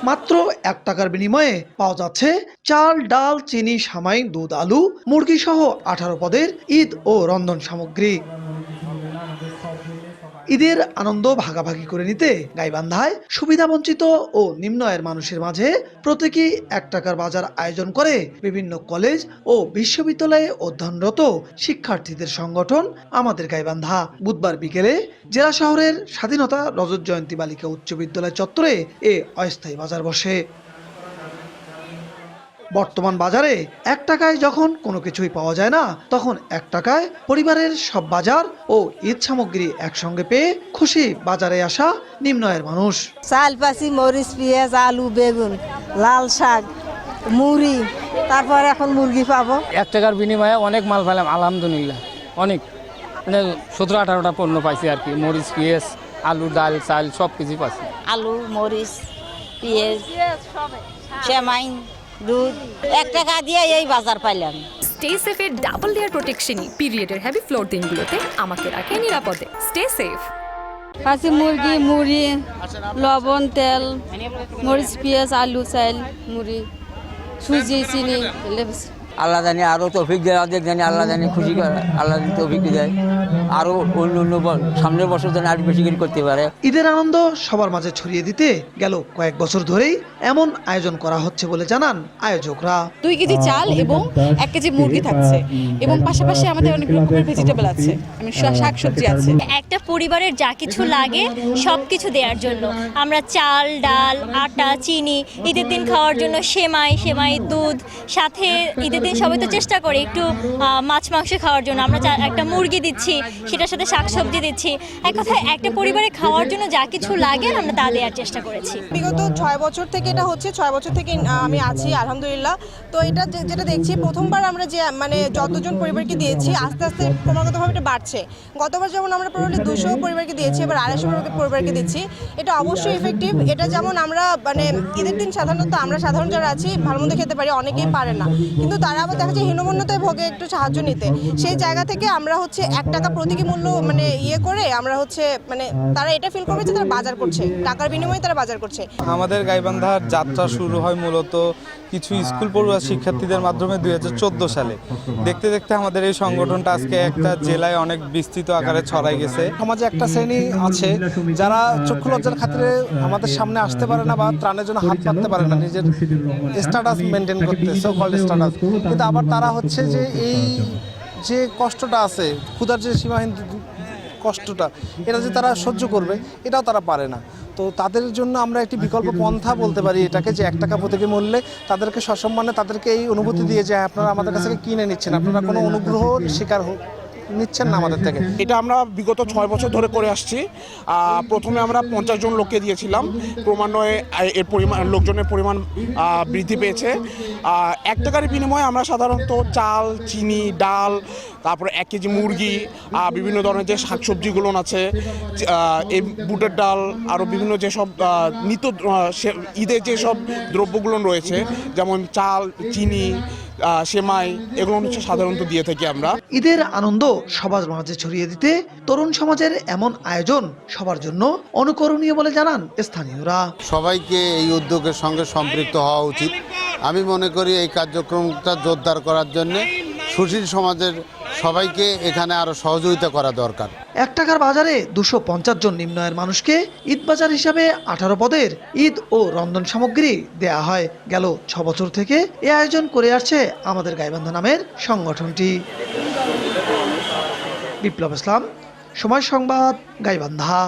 মাত্র 1 টাকার বিনিময়ে পাওয়া যাচ্ছে চাল, ডাল, চিনি, সামাই, দুধ, আলু, মুরগি সহ 18 পদের ঈদ ও রন্ধন সামগ্রী। ঈদের আনন্দ ভাগাভাগি করে নিতে গাইবান্ধায় সুবিধাবঞ্চিত ও নিম্ন আয়ের মানুষের মাঝে প্রতীকী 1 টাকার বাজার আয়োজন করে বিভিন্ন কলেজ ও বিশ্ববিদ্যালয়ে অধ্যয়নরত শিক্ষার্থীদের সংগঠন আমাদের গাইবান্ধা। বুধবার বিকেলে জেলা শহরের স্বাধীনতা রজত জয়ন্তী বালিকা উচ্চ বিদ্যালয় চত্বরে এ অস্থায়ী বাজার বসে। বর্তমান বাজারে 1 টাকায় যখন কোনো কিছুই পাওয়া যায় না, তখন 1 টাকায় পরিবারের সব বাজার ও ঈদ সামগ্রী একসঙ্গে পেয়ে খুশি বাজারে আসা নিম্ন আয়ের মানুষ। চাল পাচ্ছি, মরিচ, পেঁয়াজ, আলু, বেগুন, লাল শাক, মুড়ি, তারপর এখন মুরগি পাবো। 1 টাকার বিনিময়ে অনেক মাল পেলাম, আলহামদুলিল্লাহ। অনেক মানে 17-18টা পণ্য পাইছি আর কি। মরিচ, পেঁয়াজ, আলু, ডাল, চাল সব কিছু পাচ্ছি। আলু, মরিচ, পেঁয়াজ, সেমাই, দুধ, 1 টাকা দিয়ে এই বাজার পাইলাম। স্টে সেফের ডাবল লেয়ার প্রোটেকশনই পিরিয়ডের হেভি ফ্লোর দিনগুলোতে আমাকে রাখে নিরাপদে। Stay safe. পাচ্ছি মুরগি, মুড়ি, লবণ, তেল, মরিচ, পেঁয়াজ, আলু, চাল, মুড়ি, সুজি, চিনি। আল্লাহ জানি আরও তৌফিক দেয়, অর্ধেক জানি আল্লাহ জানি খুশি করে, আল্লাহ জানি তৌফিক দেয় আরও অন্য সামনের বছর যেন আরও বেশি করে করতে পারে। ঈদের আনন্দ সবার মাঝে ছড়িয়ে দিতে গেল কয়েক বছর ধরেই এমন আয়োজন করা হচ্ছে বলে জানান আয়োজকরা। 2 কেজি চাল এবং 1 কেজি মুরগি থাকছে এবং পাশাপাশি আমাদের অনেক রকমের ভেজিটেবল আছে, শাক সবজি আছে। একটা পরিবারের যা কিছু লাগে সব কিছু দেওয়ার জন্য আমরা চাল, ডাল, আটা, চিনি, ঈদের দিন খাওয়ার জন্য সেমাই, দুধ, সাথে ঈদের দিন সবাই তো চেষ্টা করে একটু মাছ মাংস খাওয়ার জন্য আমরা একটা মুরগি দিচ্ছি, সেটার সাথে শাকসবজি দিচ্ছি। এক কথায় একটা পরিবারে খাওয়ার জন্য যা কিছু লাগে আমরা তা দেওয়ার চেষ্টা করেছি। বিগত 6 বছর থেকে এটা হচ্ছে, 6 বছর থেকে আমি আছি আলহামদুলিল্লাহ। তো এটা যেটা দেখছি, প্রথমবার আমরা যে মানে যতজন পরিবারকে দিয়েছি আস্তে আস্তে ক্রমাগতভাবে এটা বাড়ছে। গতবার যেমন আমরা প্রায় 200 পরিবারকে দিয়েছি, এবার 250 পরিবারকে দিচ্ছি। এটা অবশ্যই ইফেক্টিভ। এটা যেমন আমরা মানে ঈদের দিন সাধারণত আমরা সাধারণ যারা আছি ভালো মন্দ খেতে পারি, অনেকেই পারে না, কিন্তু তারা আবার দেখা যায় হীনমন্যতায় ভোগে একটু সাহায্য নিতে। সেই জায়গা থেকে আমরা হচ্ছে 1 টাকা প্রতীকী মূল্য মানে করে আমরা হচ্ছে মানে তারা এটা ফিল করবে যে তারা বাজার করছে, টাকার বিনিময়ে তারা বাজার করছে। আমাদের গাইবান্ধার যাত্রা শুরু হয় মূলত কিছু স্কুল পড়ুয়া শিক্ষার্থীদের মাধ্যমে 2014 সালে। দেখতে দেখতে আমাদের এই সংগঠনটা আজকে একটা জেলায় অনেক বিস্তৃত আকারে ছড়াই গেছে। সমাজে একটা শ্রেণী আছে যারা চক্ষু লজ্জার খাতিরে আমাদের সামনে আসতে পারে না বা ত্রাণের জন্য হাত পাততে পারে না, নিজের স্ট্যাটাস মেনটেন করতে, সো কল্ড স্ট্যাটাস। কিন্তু আবার তারা হচ্ছে যে এই যে কষ্টটা আছে, ক্ষুধার যে সীমাহীন কষ্টটা, এটা যে তারা সহ্য করবে এটাও তারা পারে না। তো তাদের জন্য আমরা একটি বিকল্প পন্থা বলতে পারি এটাকে, যে 1 টাকা প্রতীকী মূল্যে তাদেরকে সসম্মানে তাদেরকে এই অনুভূতি দিয়ে যে আপনারা আমাদের কাছ থেকে কিনে নিচ্ছেন, আপনারা কোনো অনুগ্রহ শিকার নিচ্ছেন না আমাদের থেকে। এটা আমরা বিগত 6 বছর ধরে করে আসছি। প্রথমে আমরা 50 জন লোককে দিয়েছিলাম, ক্রমান্বয়ে এর পরিমাণ লোকজনের পরিমাণ বৃদ্ধি পেয়েছে। 1 টাকার বিনিময়ে আমরা সাধারণত চাল, চিনি, ডাল, তারপরে 1 কেজি মুরগি, বিভিন্ন ধরনের যে শাকসবজিগুলো আছে, এই বুটের ডাল, আরও বিভিন্ন যেসব নিত্য ঈদের যেসব দ্রব্যগুলো রয়েছে, যেমন চাল, চিনি, সেমাই, এগুলো হচ্ছে সাধারণত দিয়ে থাকি আমরা। ঈদের আনন্দ সবার মাঝে ছড়িয়ে দিতে তরুণ সমাজের এমন আয়োজন সবার জন্য অনুকরণীয় বলে জানান স্থানীয়রা। সবাইকে এই উদ্যোগের সঙ্গে সম্পৃক্ত হওয়া উচিত। আমি মনে করি এই কার্যক্রমটা জোরদার করার জন্য সুশীল সমাজের সবাইকে এখানে আরো সহযোগিতা করা দরকার। 1 টাকার বাজারে 250 জন নিম্ন আয়ের মানুষকে ঈদ বাজার হিসাবে 18 পদের ঈদ ও রন্ধন সামগ্রী দেয়া হয়। গেল 6 বছর থেকে এ আয়োজন করে আসছে আমাদের গাইবান্ধা নামের সংগঠনটি। বিপ্লব ইসলাম, সময় সংবাদ, গাইবান্ধা।